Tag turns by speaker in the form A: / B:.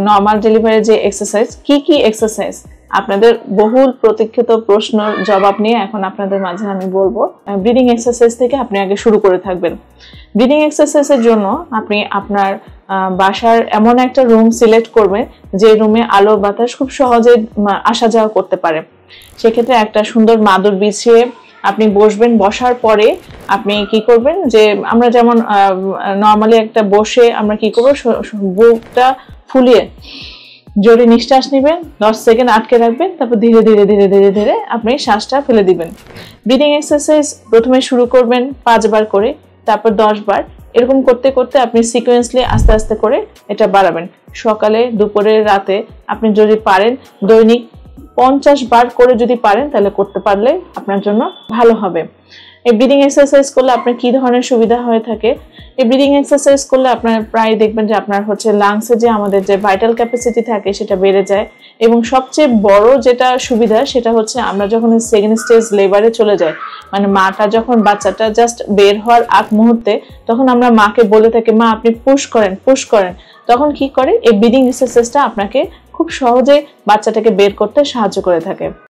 A: Normal delivery যে exercise, কি exercise, আপনাদের বহুল প্রতীক্ষিত প্রশ্নের জবাব নিয়ে এখন আপনাদের মাঝে আমি বলবো। ব্রিদিং এক্সারসাইজ থেকে আপনি আগে শুরু করে থাকবেন। ব্রিদিং এক্সারসাইজের জন্য আপনি আপনার বাসার এমন একটা রুম সিলেক্ট করবেন যে রুমে আলো বাতাস খুব সহজে আসা যাওয়া করতে পারে। সেক্ষেত্রে একটা সুন্দর মাদুর বিছিয়ে আপনি বসবেন। বসার পরে আপনি কি করবেন, যে আমরা যেমন নর্মালি একটা বসে আমরা কি করবো, বুকটা ফুলিয়ে জোরে নিঃশ্বাস নেবেন, 10 সেকেন্ড আটকে রাখবেন, তারপর ধীরে ধীরে ধীরে ধীরে ধীরে আপনি শ্বাসটা ফেলে দিবেন। ব্রিদিং এক্সারসাইজ প্রথমে শুরু করবেন 5 বার করে, তারপর 10 বার, এরকম করতে করতে আপনি সিকোয়েন্সলি আস্তে আস্তে করে এটা বাড়াবেন। সকালে, দুপুরে, রাতে আপনি যদি পারেন দৈনিক 50 বার করে যদি পারেন তাহলে করতে পারলে আপনার জন্য ভালো হবে। এই ব্রিদিং এক্সারসাইজ করলে আপনার কি ধরনের সুবিধা হয়ে থাকে? এই ব্রিদিং এক্সারসাইজ করলে আপনার প্রায় দেখবেন যে আপনার লাংসে যে আমাদের যে ভাইটাল ক্যাপাসিটি থাকে সেটা বেড়ে যায়, এবং সবচেয়ে বড় যেটা সুবিধা সেটা হচ্ছে আমরা যখন সেকেন্ড স্টেজ লেবারে চলে যাই, মানে মাটা যখন বাচ্চাটা জাস্ট বের হওয়ার আগ মুহূর্তে, তখন আমরা মাকে বলে থাকি মা আপনি পুশ করেন, তখন কি করে এই ব্রিদিং এক্সারসাইজটা আপনাকে খুব সহজে বাচ্চাটাকে বের করতে সাহায্য করে থাকে।